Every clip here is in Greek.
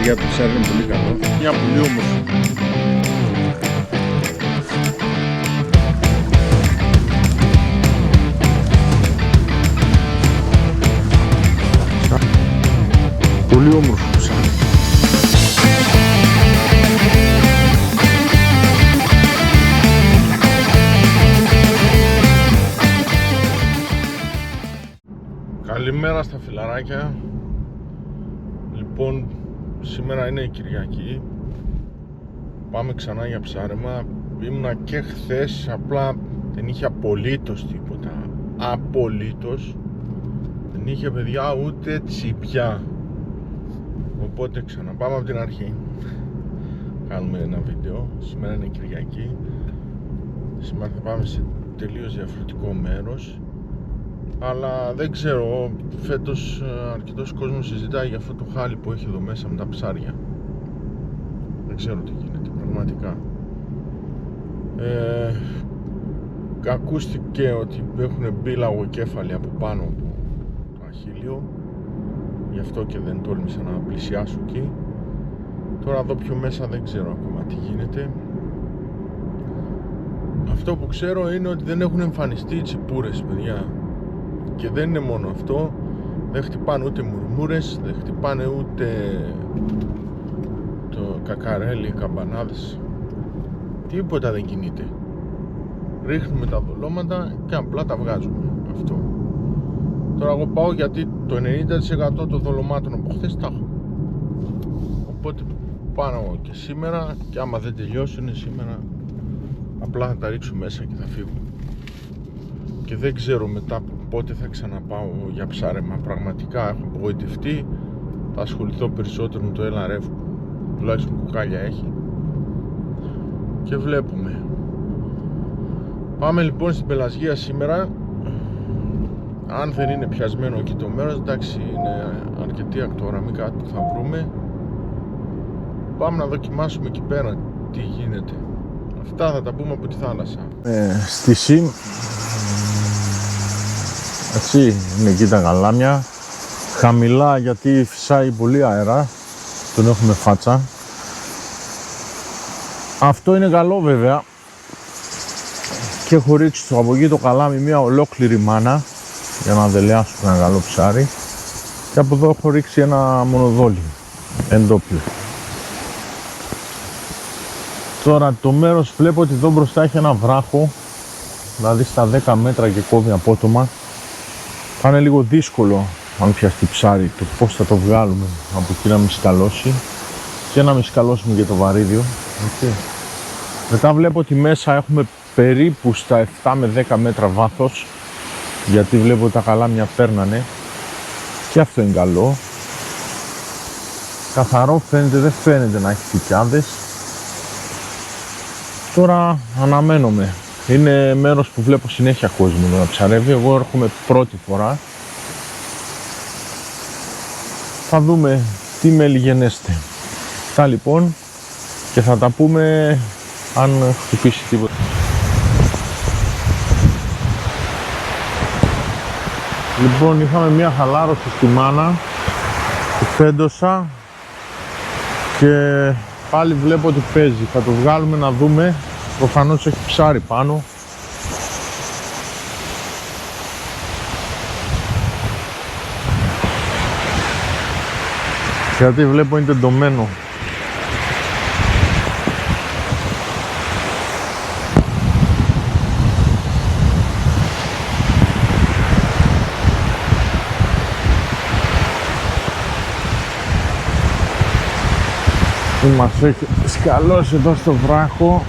για το ψάρι είναι πολύ καλό. Μια πολύ όμορφη. Πολύ όμορφο ψάρι. Καλημέρα στα φιλαράκια. Λοιπόν, σήμερα είναι η Κυριακή. Πάμε ξανά για ψάρεμα. Ήμουνα και χθες, απλά δεν είχε απολύτως τίποτα. Απολύτως. Δεν είχε, παιδιά, ούτε τσιπιά. Οπότε ξαναπάμε από την αρχή. Κάνουμε ένα βίντεο. Σήμερα είναι η Κυριακή. Σήμερα θα πάμε σε τελείως διαφορετικό μέρος. Αλλά δεν ξέρω, φέτος αρκετός κόσμος συζητάει για αυτό το χάλι που έχει εδώ μέσα με τα ψάρια. Δεν ξέρω τι γίνεται πραγματικά. Ακούστηκε ότι έχουν μπει λαγοκέφαλοι από πάνω από το αχίλιο. Γι' αυτό και δεν τόλμησα να πλησιάσω εκεί. Τώρα εδώ πιο μέσα δεν ξέρω ακόμα τι γίνεται. Αυτό που ξέρω είναι ότι δεν έχουν εμφανιστεί οι τσιπούρες, παιδιά. Και δεν είναι μόνο αυτό. Δεν χτυπάνε ούτε μουρμούρες, δεν χτυπάνε ούτε το κακαρέλι, καμπανάδες. Τίποτα δεν κινείται. Ρίχνουμε τα δολώματα και απλά τα βγάζουμε. Αυτό. Τώρα εγώ πάω γιατί το 90% των δολωμάτων από χθες τα έχω. Οπότε πάνω και σήμερα, και άμα δεν τελειώσουν σήμερα, απλά θα τα ρίξω μέσα και θα φύγω. Και δεν ξέρω μετά πότε θα ξαναπάω για ψάρεμα. Πραγματικά έχω απογοητευτεί. Θα ασχοληθώ περισσότερο με το LRF που τουλάχιστον κουκάλια έχει. Και βλέπουμε. Πάμε λοιπόν στην Πελασγία σήμερα. Αν δεν είναι πιασμένο εκεί το μέρος, εντάξει, είναι αρκετή ακτοραμμή κάτι που θα βρούμε. Πάμε να δοκιμάσουμε εκεί πέρα τι γίνεται. Αυτά θα τα πούμε από τη θάλασσα. Στη ΣΥΜ, έτσι είναι εκεί τα γαλάμια. Χαμηλά γιατί φυσάει πολύ αέρα. Τον έχουμε φάτσα. Αυτό είναι καλό βέβαια. Και έχω ρίξει από εκεί το καλάμι μια ολόκληρη μάνα για να δελεάσω ένα καλό ψάρι. Και από εδώ έχω ρίξει ένα μονοδόλι εντόπιο. Τώρα το μέρος βλέπω ότι εδώ μπροστά έχει ένα βράχο, δηλαδή στα 10 μέτρα και κόβει απότομα. Θα είναι λίγο δύσκολο αν πιαστεί ψάρι το πώς θα το βγάλουμε από εκεί να μην σκαλώσει και να μην σκαλώσουμε και το βαρύδιο. Okay. Μετά βλέπω ότι μέσα έχουμε περίπου στα 7 με 10 μέτρα βάθος, γιατί βλέπω ότι τα καλάμια παίρνανε και αυτό είναι καλό. Καθαρό φαίνεται, δεν φαίνεται να έχει φυκιάδες. Τώρα αναμένομαι. Είναι μέρος που βλέπω συνέχεια κόσμο να ψαρεύει. Εγώ έρχομαι πρώτη φορά. Θα δούμε τι μελιγενέστε. Αυτά λοιπόν και θα τα πούμε αν χτυπήσει τίποτα. Λοιπόν, είχαμε μια χαλάρωση στη μάνα που φέντωσα και πάλι βλέπω ότι παίζει. Θα το βγάλουμε να δούμε. Προφανώς έχει ψάρι πάνω. Γιατί βλέπω είναι τεντωμένο. Μας έχει σκαλώσει εδώ στο βράχο.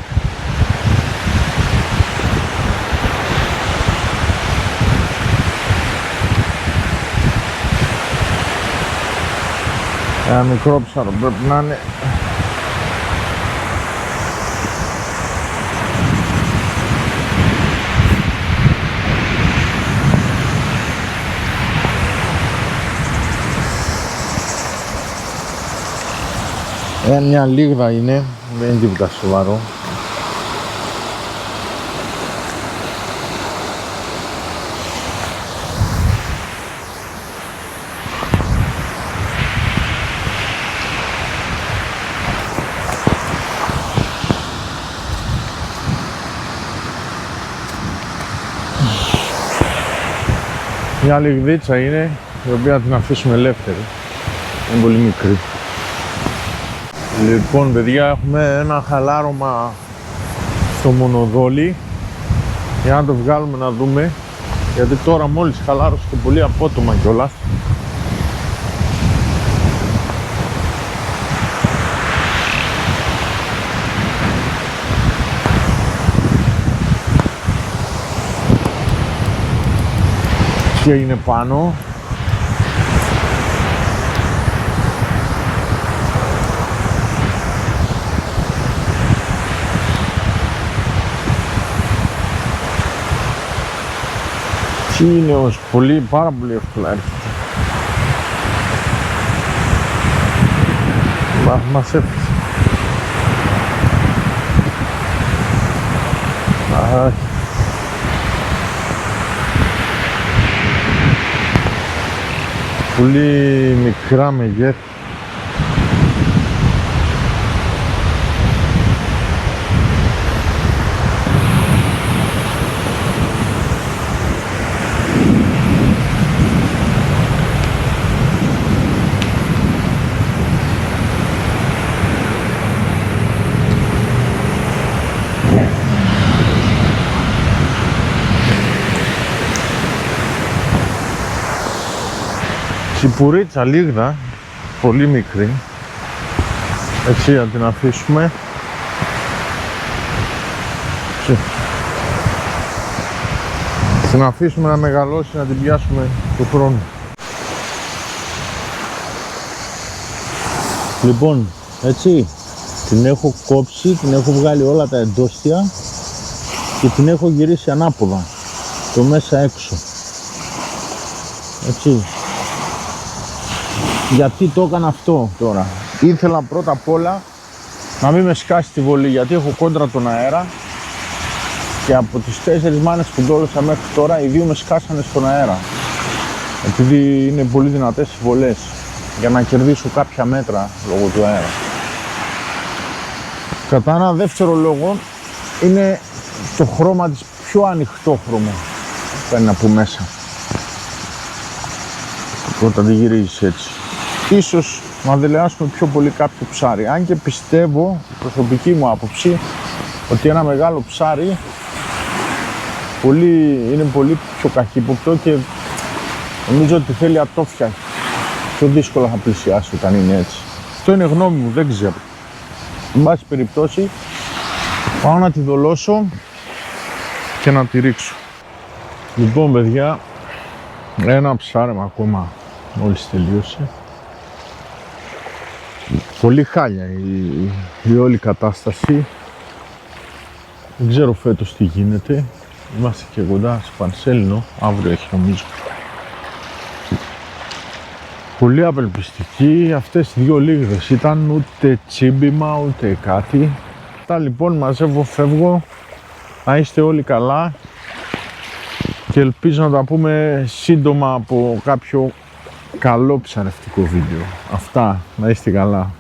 Ένα μικρό ψάρο πρέπει να είναι. Μια λίγδα είναι, δεν είναι τίποτα σοβαρό. Μια λιγδίτσα είναι, η οποία την αφήσουμε ελεύθερη. Είναι πολύ μικρή. Λοιπόν παιδιά, έχουμε ένα χαλάρωμα στο μονοδόλι για να το βγάλουμε να δούμε, γιατί τώρα μόλις χαλάρωσε και πολύ απότομα κιόλας. Και είναι πάνω. Τι είναι όμως, πάρα πολύ εύκολα έρχεται. Μας έφυγε. Πολύ μικρά μεγέθη. Τσιπουρίτσα λίγδα, πολύ μικρή. Έτσι, να την αφήσουμε. Την αφήσουμε να μεγαλώσει, να την πιάσουμε του χρόνου. Λοιπόν, έτσι, την έχω κόψει, την έχω βγάλει όλα τα εντόστια και την έχω γυρίσει ανάποδα, το μέσα έξω. Έτσι. Γιατί το έκανα αυτό τώρα? Ήθελα πρώτα απ' όλα να μην με σκάσει τη βολή, γιατί έχω κόντρα τον αέρα και από τις 4 μάνες που ντόλωσα μέχρι τώρα, οι 2 με σκάσανε στον αέρα, επειδή είναι πολύ δυνατές οι βολές, για να κερδίσω κάποια μέτρα λόγω του αέρα. Κατά ένα δεύτερο λόγο είναι το χρώμα της, πιο ανοιχτό χρώμα παίρνει από μέσα όταν τη γυρίζεις έτσι. Ίσως να δελεάσουμε πιο πολύ κάποιο ψάρι, αν και πιστεύω, προσωπική μου άποψη, ότι ένα μεγάλο ψάρι είναι πολύ πιο καχύποπτο και νομίζω ότι θέλει ατόφια, πιο δύσκολα θα πλησιάσει όταν είναι έτσι. Αυτό είναι γνώμη μου, δεν ξέρω. Εν πάση περιπτώσει, πάω να τη δολώσω και να τη ρίξω. Λοιπόν παιδιά, ένα ψάρεμα ακόμα μόλις τελείωσε. Πολύ χάλια η όλη κατάσταση. Δεν ξέρω φέτος τι γίνεται. Είμαστε και κοντά στο Πανσέλινο, αύριο έχει νομίζω. Πολύ απελπιστική, αυτές οι 2 λίγδες ήταν, ούτε τσίμπημα ούτε κάτι. Αυτά λοιπόν, μαζεύω, φεύγω. Να είστε όλοι καλά και ελπίζω να τα πούμε σύντομα από κάποιο καλό ψαρευτικό βίντεο. Αυτά, να είστε καλά.